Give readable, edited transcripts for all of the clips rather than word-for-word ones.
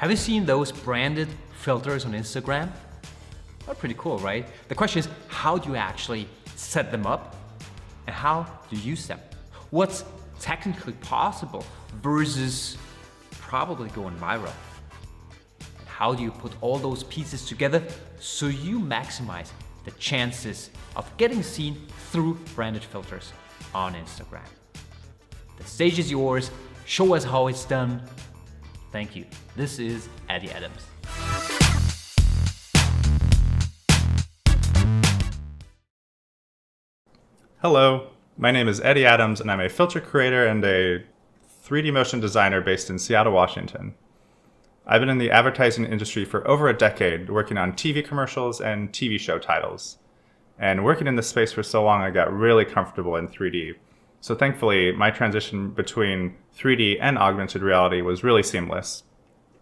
Have you seen those branded filters on Instagram? They're pretty cool, right? The question is, how do you actually set them up and how do you use them? What's technically possible versus probably going viral? And how do you put all those pieces together so you maximize the chances of getting seen through branded filters on Instagram? The stage is yours. Show us how it's done. Thank you. This is Eddie Adams. Hello, my name is Eddie Adams and I'm a filter creator and a 3D motion designer based in Seattle, Washington. I've been in the advertising industry for over a decade, working on TV commercials and TV show titles. And working in this space for so long, I got really comfortable in 3D. So thankfully, my transition between 3D and augmented reality was really seamless.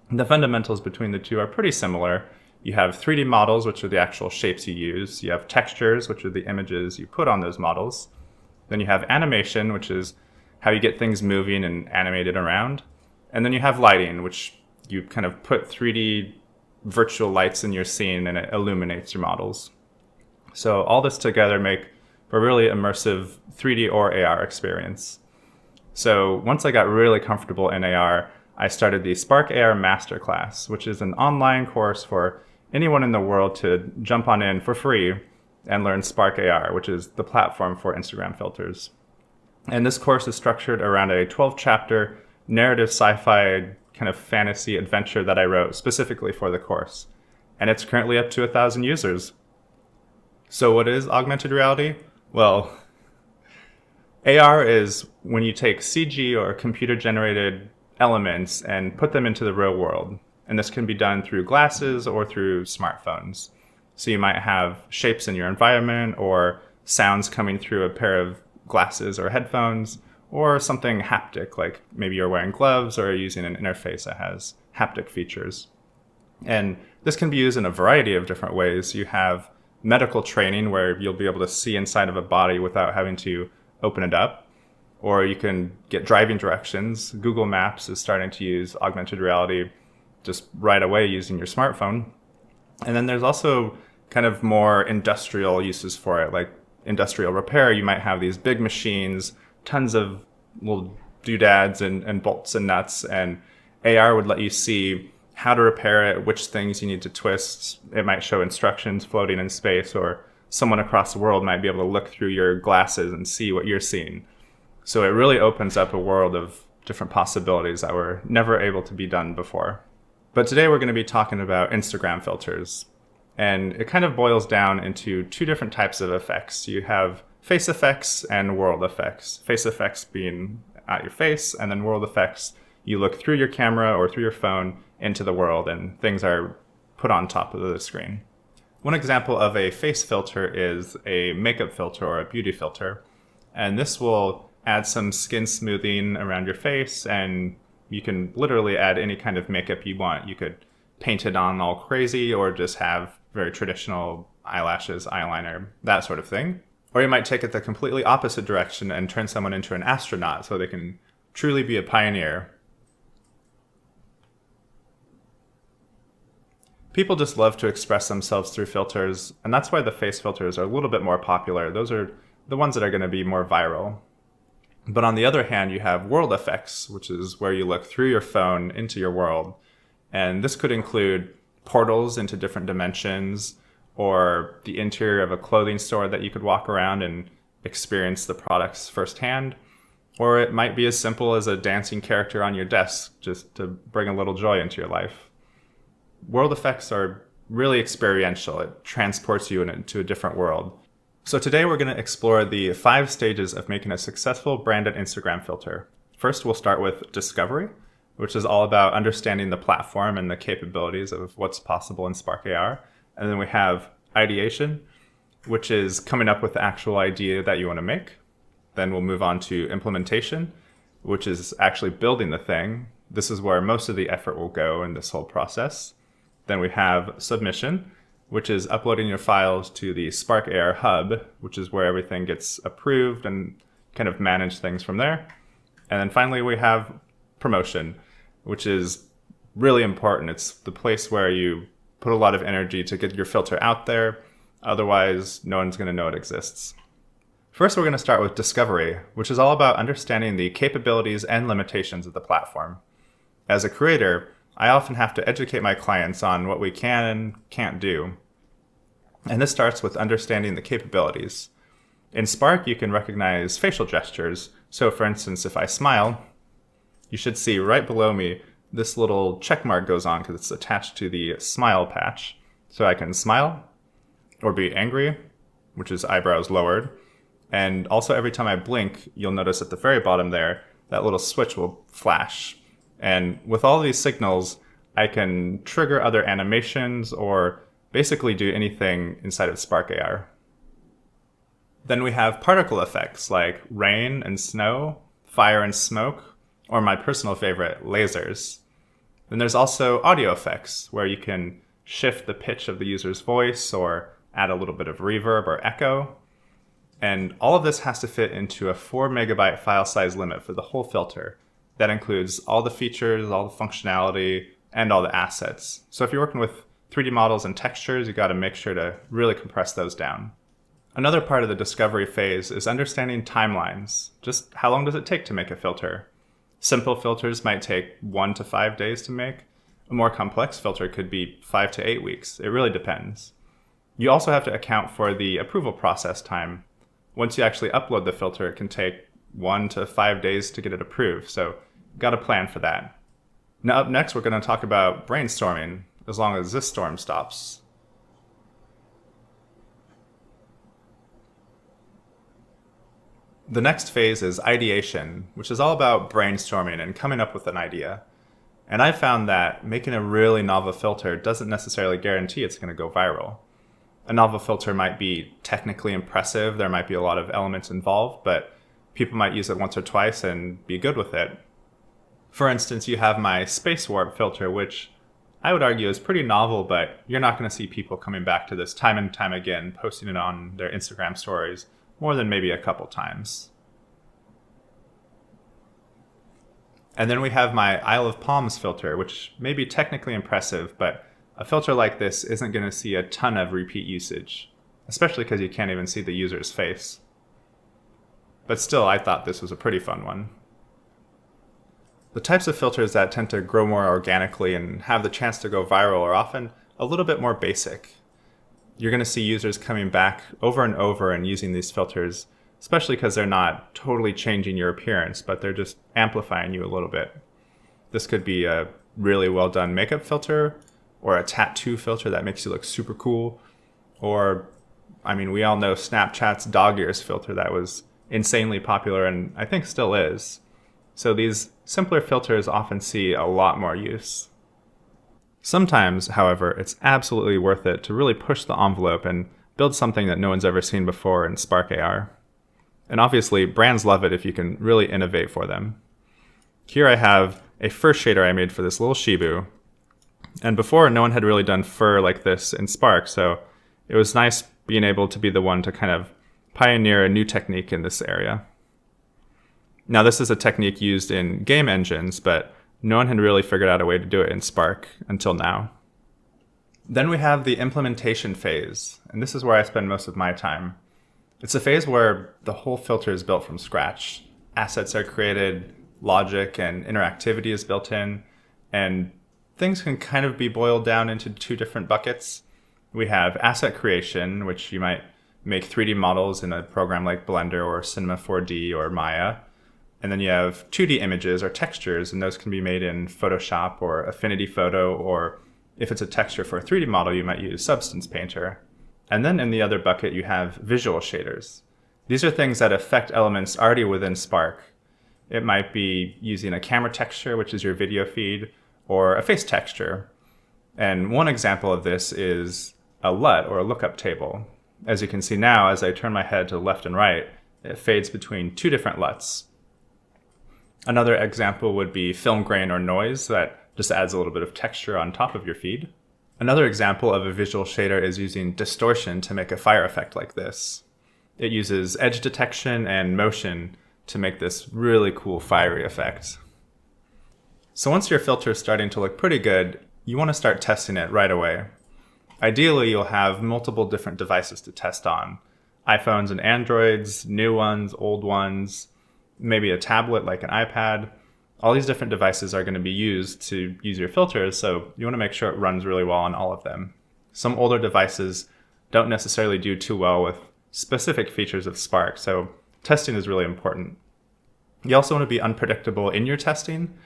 The fundamentals between the two are pretty similar. You have 3D models, which are the actual shapes you use. You have textures, which are the images you put on those models. Then you have animation, which is how you get things moving and animated around. And then you have lighting, which you kind of put 3D virtual lights in your scene and it illuminates your models. So all this together make a really immersive 3D or AR experience. So once I got really comfortable in AR, I started the Spark AR Masterclass, which is an online course for anyone in the world to jump on in for free and learn Spark AR, which is the platform for Instagram filters. And this course is structured around a 12-chapter narrative sci-fi kind of fantasy adventure that I wrote specifically for the course. And it's currently up to 1,000 users. So what is augmented reality? Well, AR is when you take CG or computer-generated elements and put them into the real world. And this can be done through glasses or through smartphones. So you might have shapes in your environment or sounds coming through a pair of glasses or headphones, or something haptic, like maybe you're wearing gloves or using an interface that has haptic features. And this can be used in a variety of different ways. You have medical training where you'll be able to see inside of a body without having to open it up. Or you can get driving directions. Google Maps is starting to use augmented reality just right away using your smartphone. And then there's also kind of more industrial uses for it, like industrial repair. You might have these big machines, tons of little doodads and bolts and nuts, and AR would let you see how to repair it, which things you need to twist. It might show instructions floating in space, or someone across the world might be able to look through your glasses and see what you're seeing. So it really opens up a world of different possibilities that were never able to be done before. But today we're going to be talking about Instagram filters. And it kind of boils down into two different types of effects. You have face effects and world effects. Face effects being at your face, and then world effects, you look through your camera or through your phone into the world and things are put on top of the screen. One example of a face filter is a makeup filter or a beauty filter. And this will add some skin smoothing around your face, and you can literally add any kind of makeup you want. You could paint it on all crazy or just have very traditional eyelashes, eyeliner, that sort of thing. Or you might take it the completely opposite direction and turn someone into an astronaut so they can truly be a pioneer. People just love to express themselves through filters, and that's why the face filters are a little bit more popular. Those are the ones that are going to be more viral. But on the other hand, you have world effects, which is where you look through your phone into your world. And this could include portals into different dimensions, or the interior of a clothing store that you could walk around and experience the products firsthand. Or it might be as simple as a dancing character on your desk, just to bring a little joy into your life. World effects are really experiential. It transports you into a different world. So today we're going to explore the 5 stages of making a successful branded Instagram filter. First, we'll start with discovery, which is all about understanding the platform and the capabilities of what's possible in Spark AR. And then we have ideation, which is coming up with the actual idea that you want to make. Then we'll move on to implementation, which is actually building the thing. This is where most of the effort will go in this whole process. Then we have submission, which is uploading your files to the Spark AR hub, which is where everything gets approved and kind of manage things from there. And then finally, we have promotion, which is really important. It's the place where you put a lot of energy to get your filter out there. Otherwise, no one's going to know it exists. First, we're going to start with discovery, which is all about understanding the capabilities and limitations of the platform. As a creator, I often have to educate my clients on what we can and can't do. And this starts with understanding the capabilities. In Spark, you can recognize facial gestures. So for instance, if I smile, you should see right below me, this little check mark goes on because it's attached to the smile patch. So I can smile or be angry, which is eyebrows lowered. And also every time I blink, you'll notice at the very bottom there, that little switch will flash. And with all these signals, I can trigger other animations or basically do anything inside of Spark AR. Then we have particle effects like rain and snow, fire and smoke, or my personal favorite, lasers. Then there's also audio effects where you can shift the pitch of the user's voice or add a little bit of reverb or echo. And all of this has to fit into a 4 megabyte file size limit for the whole filter. That includes all the features, all the functionality, and all the assets. So if you're working with 3D models and textures, you got to make sure to really compress those down. Another part of the discovery phase is understanding timelines. Just how long does it take to make a filter? Simple filters might take 1 to 5 days to make. A more complex filter could be 5 to 8 weeks. It really depends. You also have to account for the approval process time. Once you actually upload the filter, it can take 1 to 5 days to get it approved, so got to plan for that. Now up next, we're going to talk about brainstorming, as long as this storm stops. The next phase is ideation, which is all about brainstorming and coming up with an idea. And I found that making a really novel filter doesn't necessarily guarantee it's going to go viral. A novel filter might be technically impressive, there might be a lot of elements involved, but people might use it once or twice and be good with it. For instance, you have my space warp filter, which I would argue is pretty novel, but you're not going to see people coming back to this time and time again, posting it on their Instagram stories more than maybe a couple times. And then we have my Isle of Palms filter, which may be technically impressive, but a filter like this isn't going to see a ton of repeat usage, especially because you can't even see the user's face. But still, I thought this was a pretty fun one. The types of filters that tend to grow more organically and have the chance to go viral are often a little bit more basic. You're going to see users coming back over and over and using these filters, especially because they're not totally changing your appearance, but they're just amplifying you a little bit. This could be a really well done makeup filter, or a tattoo filter that makes you look super cool. Or, we all know Snapchat's dog ears filter that was insanely popular and I think still is. So these simpler filters often see a lot more use. Sometimes, however, it's absolutely worth it to really push the envelope and build something that no one's ever seen before in Spark AR. And obviously, brands love it if you can really innovate for them. Here I have a fur shader I made for this little Shibu. And before, no one had really done fur like this in Spark, so it was nice being able to be the one to kind of pioneer a new technique in this area. Now, this is a technique used in game engines, but no one had really figured out a way to do it in Spark until now. Then we have the implementation phase, and this is where I spend most of my time. It's a phase where the whole filter is built from scratch. Assets are created, logic and interactivity is built in, and things can kind of be boiled down into 2 different buckets. We have asset creation, which you might make 3D models in a program like Blender or Cinema 4D or Maya. And then you have 2D images or textures, and those can be made in Photoshop or Affinity Photo, or if it's a texture for a 3D model, you might use Substance Painter. And then in the other bucket, you have visual shaders. These are things that affect elements already within Spark. It might be using a camera texture, which is your video feed, or a face texture. And one example of this is a LUT, or a lookup table. As you can see now, as I turn my head to left and right, it fades between 2 different LUTs. Another example would be film grain or noise that just adds a little bit of texture on top of your feed. Another example of a visual shader is using distortion to make a fire effect like this. It uses edge detection and motion to make this really cool fiery effect. So once your filter is starting to look pretty good, you want to start testing it right away. Ideally, you'll have multiple different devices to test on. iPhones and Androids, new ones, old ones, maybe a tablet like an iPad. All these different devices are going to be used to use your filters, so you want to make sure it runs really well on all of them. Some older devices don't necessarily do too well with specific features of Spark, so testing is really important. You also want to be unpredictable in your testing.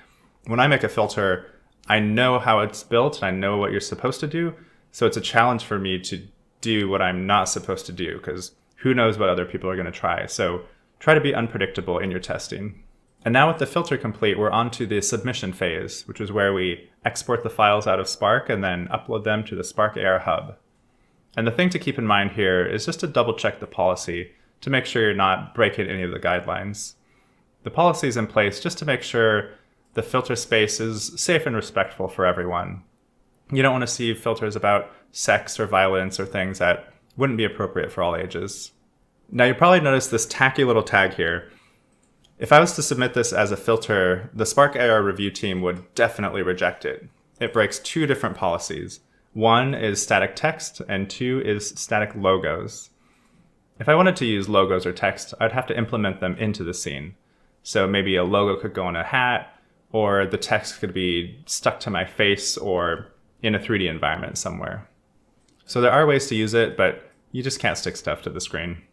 When I make a filter, I know how it's built and I know what you're supposed to do, so it's a challenge for me to do what I'm not supposed to do, because who knows what other people are going to try. So try to be unpredictable in your testing. And now with the filter complete, we're on to the submission phase, which is where we export the files out of Spark and then upload them to the Spark AR Hub. And the thing to keep in mind here is just to double check the policy to make sure you're not breaking any of the guidelines. The policy is in place just to make sure the filter space is safe and respectful for everyone. You don't want to see filters about sex or violence or things that wouldn't be appropriate for all ages. Now you probably noticed this tacky little tag here. If I was to submit this as a filter, the Spark AR review team would definitely reject it. It breaks two different policies. One is static text and two is static logos. If I wanted to use logos or text, I'd have to implement them into the scene. So maybe a logo could go on a hat, or the text could be stuck to my face or in a 3D environment somewhere. So there are ways to use it, but you just can't stick stuff to the screen.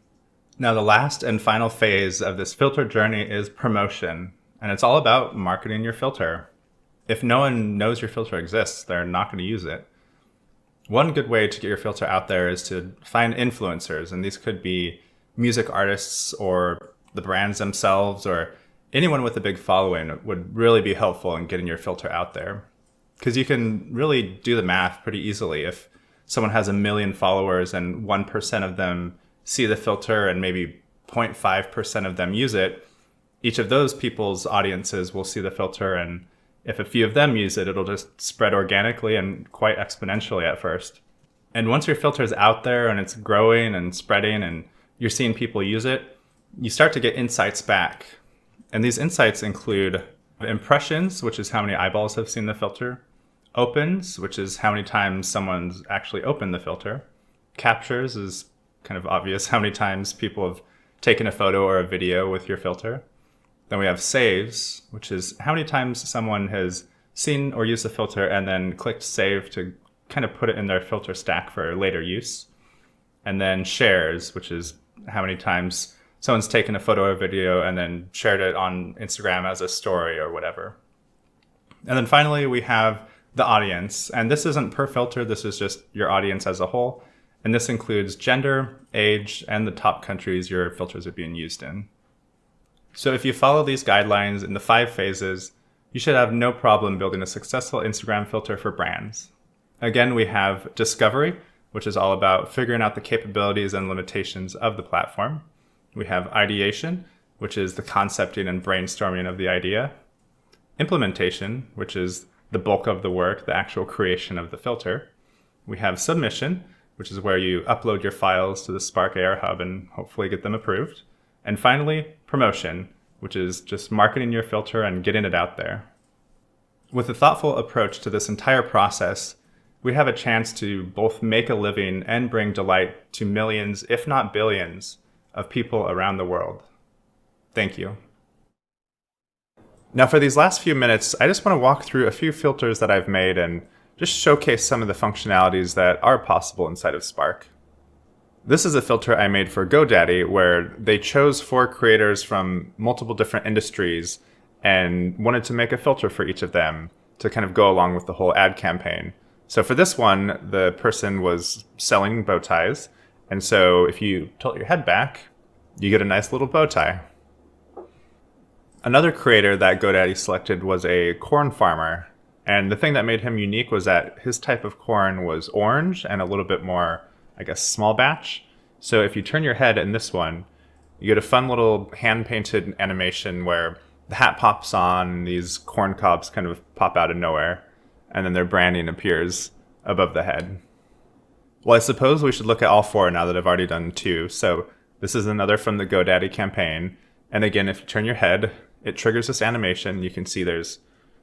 Now the last and final phase of this filter journey is promotion, and it's all about marketing your filter. If no one knows your filter exists, they're not going to use it. One good way to get your filter out there is to find influencers, and these could be music artists or the brands themselves, or anyone with a big following would really be helpful in getting your filter out there. Because you can really do the math pretty easily. If someone has 1 million followers and 1% of them see the filter and maybe 0.5% of them use it, each of those people's audiences will see the filter, and if a few of them use it, it'll just spread organically and quite exponentially at first. And once your filter is out there and it's growing and spreading and you're seeing people use it, you start to get insights back. And these insights include impressions, which is how many eyeballs have seen the filter, opens, which is how many times someone's actually opened the filter, captures is kind of obvious how many times people have taken a photo or a video with your filter. Then we have saves, which is how many times someone has seen or used the filter and then clicked save to kind of put it in their filter stack for later use. And then shares, which is how many times someone's taken a photo or video and then shared it on Instagram as a story or whatever. And then finally, we have the audience. And this isn't per filter, this is just your audience as a whole. And this includes gender, age, and the top countries your filters are being used in. So if you follow these guidelines in the 5 phases, you should have no problem building a successful Instagram filter for brands. Again, we have discovery, which is all about figuring out the capabilities and limitations of the platform. We have ideation, which is the concepting and brainstorming of the idea. Implementation, which is the bulk of the work, the actual creation of the filter. We have submission, which is where you upload your files to the Spark AR Hub and hopefully get them approved. And finally, promotion, which is just marketing your filter and getting it out there. With a thoughtful approach to this entire process, we have a chance to both make a living and bring delight to millions, if not billions, of people around the world. Thank you. Now for these last few minutes, I just want to walk through a few filters that I've made and just showcase some of the functionalities that are possible inside of Spark. This is a filter I made for GoDaddy where they chose 4 creators from multiple different industries and wanted to make a filter for each of them to kind of go along with the whole ad campaign. So for this one, the person was selling bow ties. And so if you tilt your head back, you get a nice little bow tie. Another creator that GoDaddy selected was a corn farmer. And the thing that made him unique was that his type of corn was orange and a little bit more, I guess, small batch. So if you turn your head in this one, you get a fun little hand-painted animation where the hat pops on and these corn cobs kind of pop out of nowhere. And then their branding appears above the head. Well, I suppose we should look at all 4 now that I've already done 2. So this is another from the GoDaddy campaign. And again, if you turn your head, it triggers this animation. You can see there's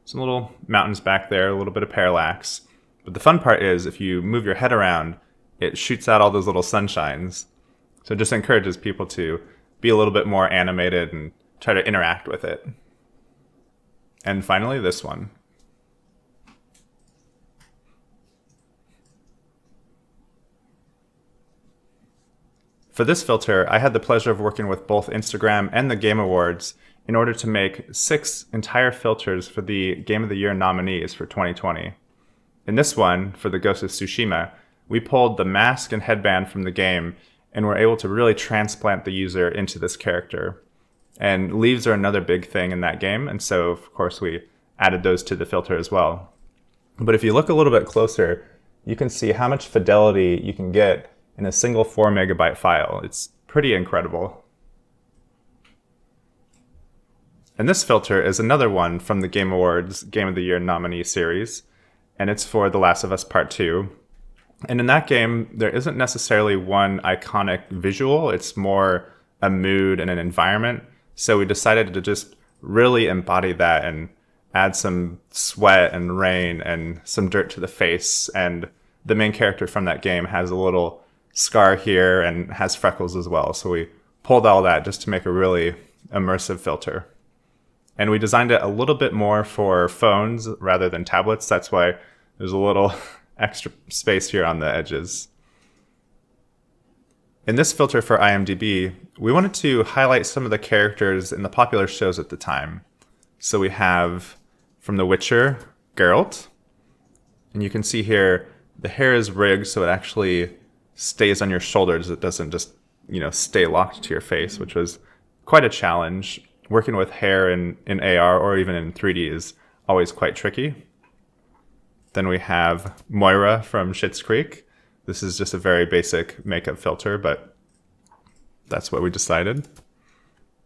some little mountains back there, a little bit of parallax. But the fun part is if you move your head around, it shoots out all those little sunshines. So it just encourages people to be a little bit more animated and try to interact with it. And finally, this one. For this filter, I had the pleasure of working with both Instagram and the Game Awards in order to make 6 entire filters for the Game of the Year nominees for 2020. In this one, for the Ghost of Tsushima, we pulled the mask and headband from the game and were able to really transplant the user into this character. And leaves are another big thing in that game, and so of course we added those to the filter as well. But if you look a little bit closer, you can see how much fidelity you can get in a single 4 megabyte file. It's pretty incredible. And this filter is another one from the Game Awards Game of the Year nominee series, and it's for The Last of Us Part 2. And in that game, there isn't necessarily one iconic visual, it's more a mood and an environment. So we decided to just really embody that and add some sweat and rain and some dirt to the face. And the main character from that game has a little scar here and has freckles as well. So we pulled all that just to make a really immersive filter. And we designed it a little bit more for phones rather than tablets. That's why there's a little extra space here on the edges. In this filter for IMDb, we wanted to highlight some of the characters in the popular shows at the time. So we have, from The Witcher, Geralt. And you can see here, the hair is rigged so it actually stays on your shoulders. It doesn't just, stay locked to your face, which was quite a challenge. Working with hair in AR or even in 3D is always quite tricky. Then we have Moira from Schitt's Creek. This is just a very basic makeup filter, but that's what we decided.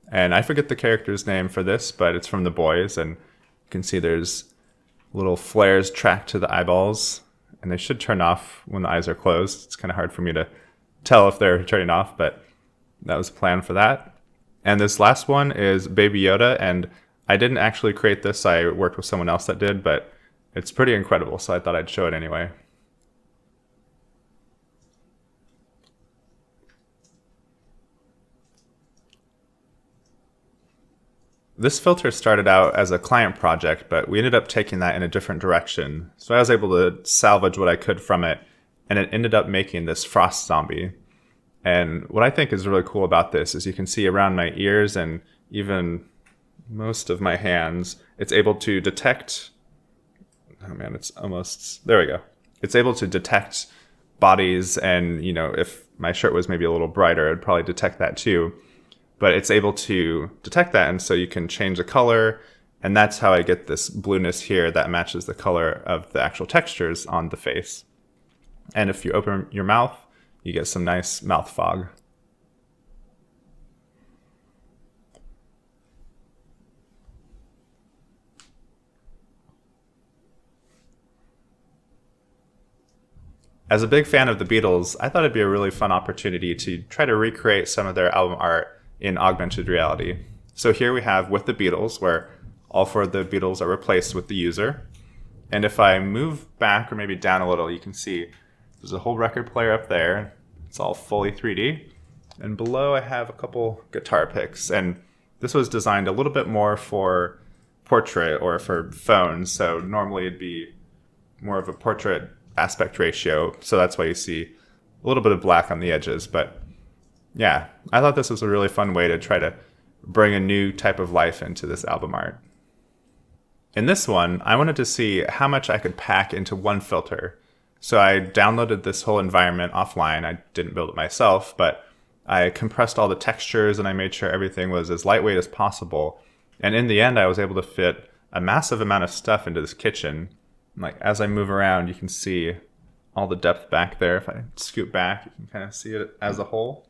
And I forget the character's name for this, but it's from The Boys, and you can see there's little flares tracked to the eyeballs, and they should turn off when the eyes are closed. It's kind of hard for me to tell if they're turning off, but that was the plan for that. And this last one is Baby Yoda, and I didn't actually create this. I worked with someone else that did, but it's pretty incredible, so I thought I'd show it anyway. This filter started out as a client project, but we ended up taking that in a different direction. So I was able to salvage what I could from it, and it ended up making this frost zombie. And what I think is really cool about this is you can see around my ears and even most of my hands, it's able to detect, oh man, it's almost, there we go. It's able to detect bodies, and if my shirt was maybe a little brighter, it'd probably detect that too. But it's able to detect that, and so you can change the color, and that's how I get this blueness here that matches the color of the actual textures on the face. And if you open your mouth, you get some nice mouth fog. As a big fan of the Beatles, I thought it'd be a really fun opportunity to try to recreate some of their album art in augmented reality. So here we have With the Beatles, where all 4 of the Beatles are replaced with the user. And if I move back or maybe down a little, you can see there's a whole record player up there. It's all fully 3D. And below I have a couple guitar picks. And this was designed a little bit more for portrait or for phones. So normally it'd be more of a portrait aspect ratio. So that's why you see a little bit of black on the edges. But yeah, I thought this was a really fun way to try to bring a new type of life into this album art. In this one, I wanted to see how much I could pack into one filter. So I downloaded this whole environment offline. I didn't build it myself, but I compressed all the textures and I made sure everything was as lightweight as possible. And in the end, I was able to fit a massive amount of stuff into this kitchen. Like as I move around, you can see all the depth back there. If I scoot back, you can kind of see it as a whole.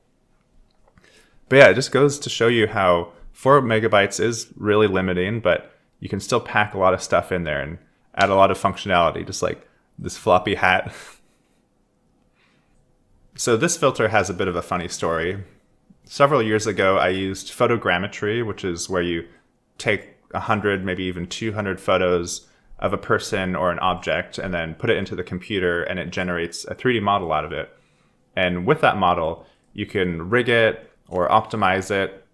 But yeah, it just goes to show you how 4 megabytes is really limiting, but you can still pack a lot of stuff in there and add a lot of functionality, just like this floppy hat. So this filter has a bit of a funny story. Several years ago, I used photogrammetry, which is where you take 100, maybe even 200 photos of a person or an object, and then put it into the computer, and it generates a 3D model out of it. And with that model, you can rig it or optimize it.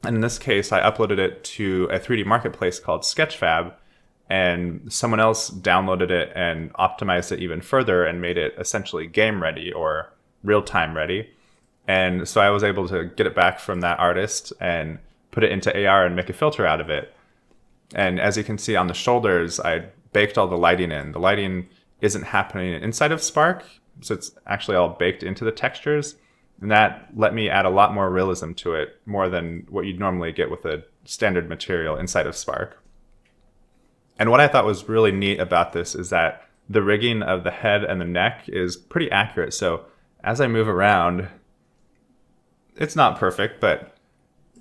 And in this case, I uploaded it to a 3D marketplace called Sketchfab, and someone else downloaded it and optimized it even further and made it essentially game ready or real-time ready. And so I was able to get it back from that artist and put it into AR and make a filter out of it. And as you can see on the shoulders, I baked all the lighting in. The lighting isn't happening inside of Spark, so it's actually all baked into the textures. And that let me add a lot more realism to it, more than what you'd normally get with a standard material inside of Spark. And what I thought was really neat about this is that the rigging of the head and the neck is pretty accurate. So as I move around, it's not perfect, but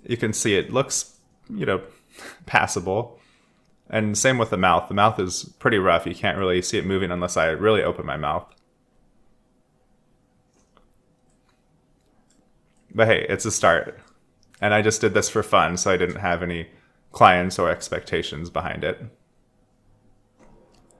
you can see it looks, passable. And same with the mouth. The mouth is pretty rough. You can't really see it moving unless I really open my mouth. But hey, it's a start. And I just did this for fun, so I didn't have any clients or expectations behind it.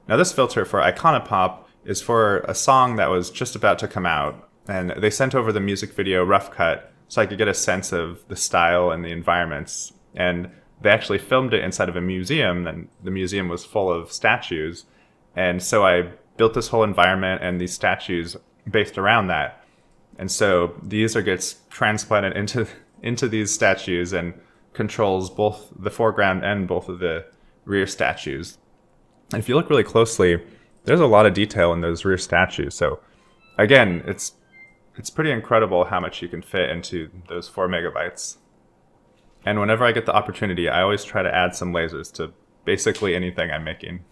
Now this filter for Iconopop is for a song that was just about to come out. And they sent over the music video rough cut so I could get a sense of the style and the environments. And they actually filmed it inside of a museum, and the museum was full of statues. And so I built this whole environment and these statues based around that. And so the user gets transplanted into these statues and controls both the foreground and both of the rear statues. And if you look really closely, there's a lot of detail in those rear statues. So again, it's pretty incredible how much you can fit into those 4 megabytes. And whenever I get the opportunity, I always try to add some lasers to basically anything I'm making.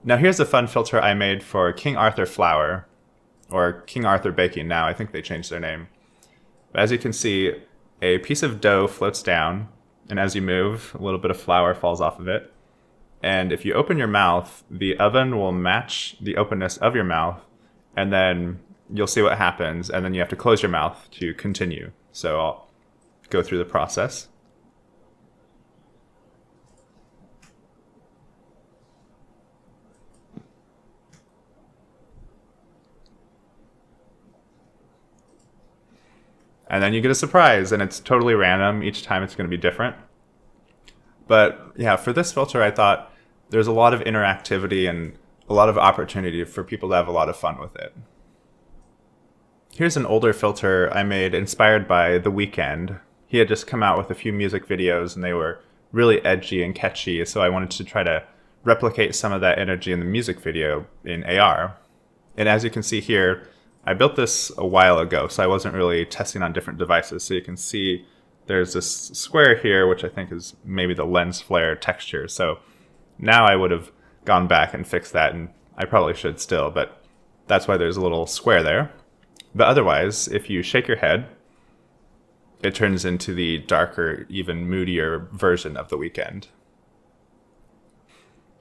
Now here's a fun filter I made for King Arthur Flour, or King Arthur Baking now. I think they changed their name. But as you can see, a piece of dough floats down, and as you move, a little bit of flour falls off of it. And if you open your mouth, the oven will match the openness of your mouth, and then you'll see what happens, and then you have to close your mouth to continue. So I'll go through the process. And then you get a surprise, and it's totally random. Each time it's going to be different. But yeah, for this filter, I thought there's a lot of interactivity and a lot of opportunity for people to have a lot of fun with it. Here's an older filter I made inspired by The Weeknd. He had just come out with a few music videos, and they were really edgy and catchy, so I wanted to try to replicate some of that energy in the music video in AR. And as you can see here, I built this a while ago, so I wasn't really testing on different devices. So you can see there's this square here, which I think is maybe the lens flare texture. So now I would have gone back and fixed that, and I probably should still, but that's why there's a little square there. But otherwise, if you shake your head, it turns into the darker, even moodier version of The Weeknd.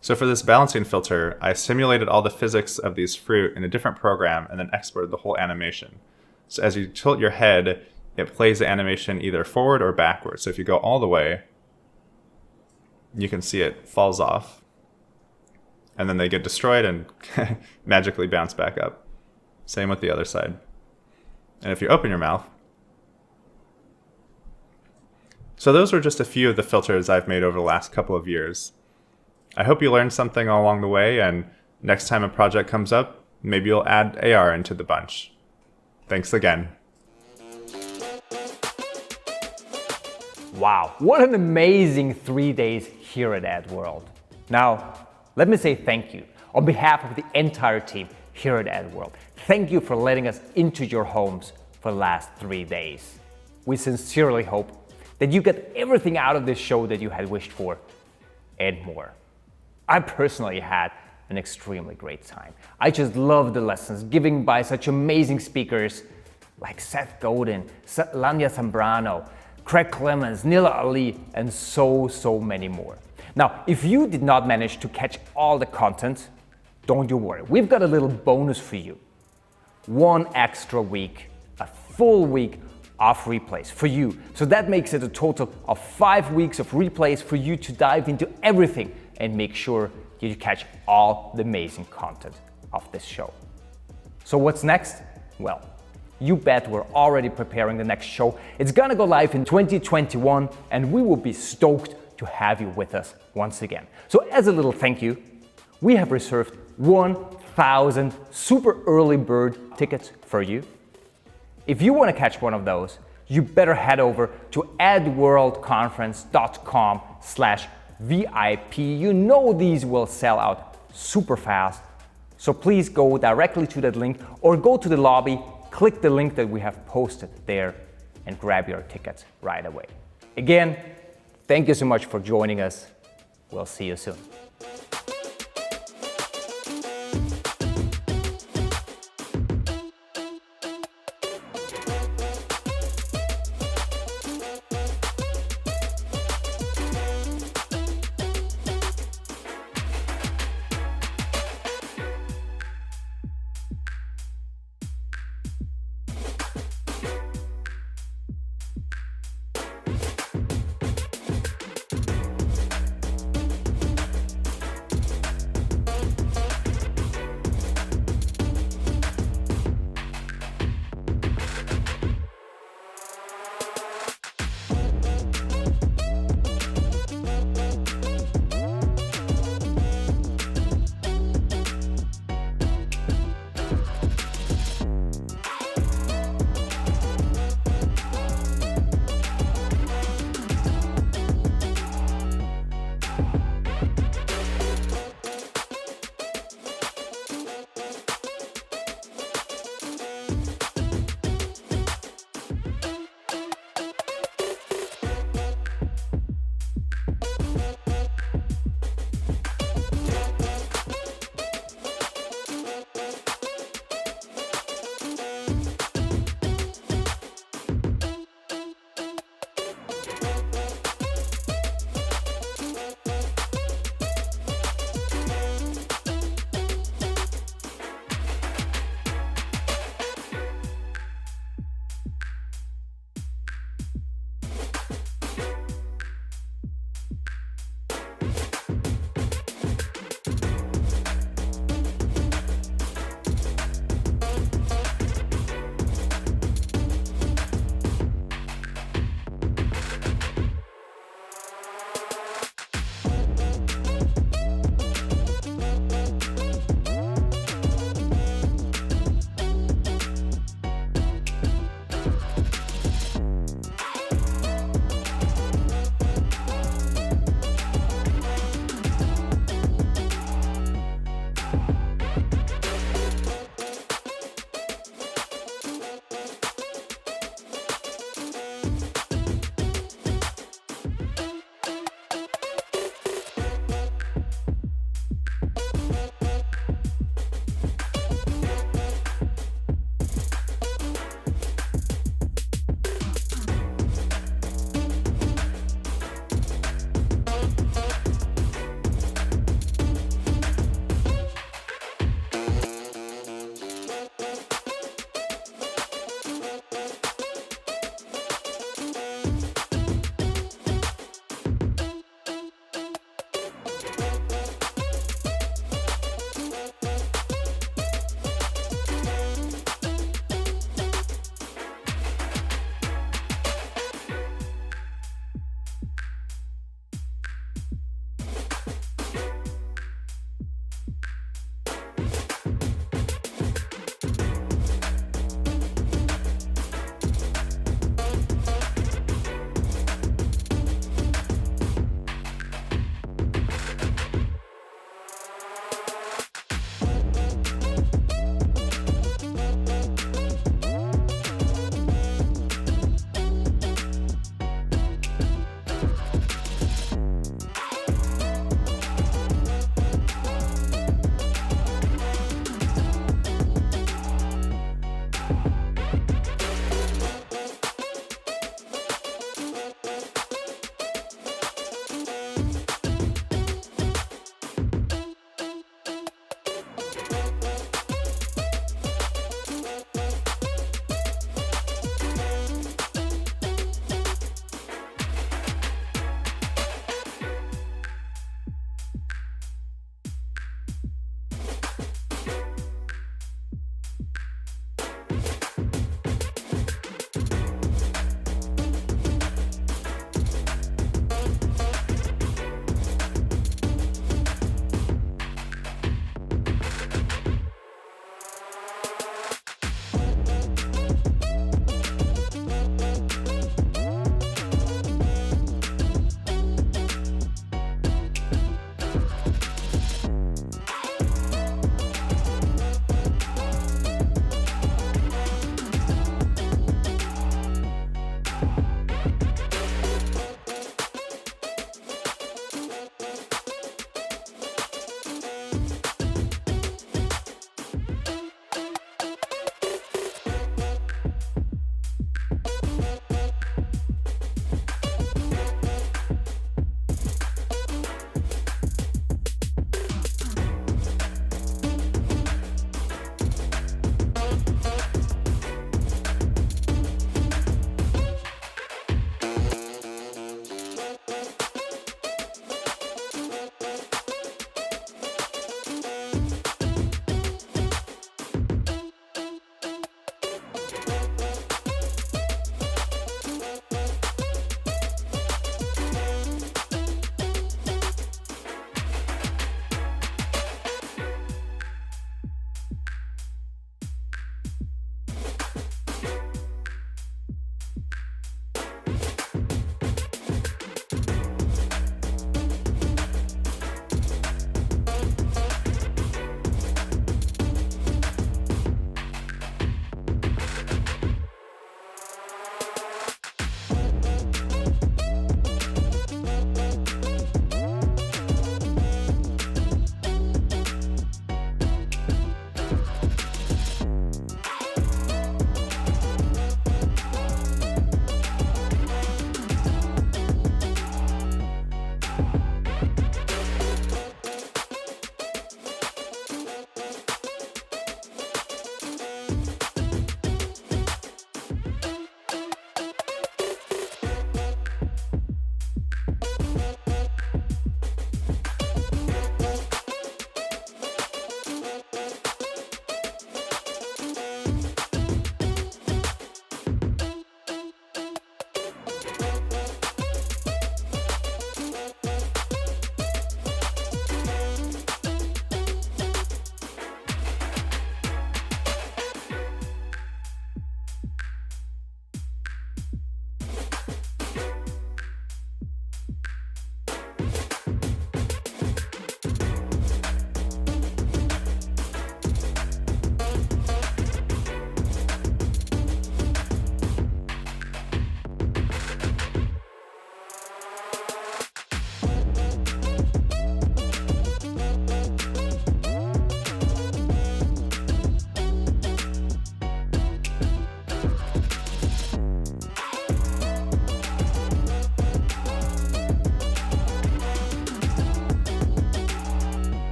So for this balancing filter, I simulated all the physics of these fruit in a different program and then exported the whole animation. So as you tilt your head, it plays the animation either forward or backward. So if you go all the way, you can see it falls off. And then they get destroyed and magically bounce back up. Same with the other side. And if you open your mouth. So those were just a few of the filters I've made over the last couple of years. I hope you learned something along the way, and next time a project comes up, maybe you'll add AR into the bunch. Thanks again. Wow, what an amazing 3 days here at AdWorld. Now, let me say thank you on behalf of the entire team here at AdWorld. Thank you for letting us into your homes for the last 3 days. We sincerely hope that you get everything out of this show that you had wished for and more. I personally had an extremely great time. I just love the lessons given by such amazing speakers like Seth Godin, Lanya Zambrano, Craig Clemens, Nila Ali, and so many more. Now, if you did not manage to catch all the content, don't you worry. We've got a little bonus for you. 1 extra week, a full week of replays for you. So that makes it a total of 5 weeks of replays for you to dive into everything and make sure you catch all the amazing content of this show. So what's next? Well, you bet we're already preparing the next show. It's gonna go live in 2021 and we will be stoked to have you with us once again. So as a little thank you, we have reserved 1,000 super early bird tickets for you. If you want to catch one of those, you better head over to edworldconference.com/VIP. You know these will sell out super fast. So please go directly to that link or go to the lobby, click the link that we have posted there and grab your tickets right away. Again, thank you so much for joining us. We'll see you soon.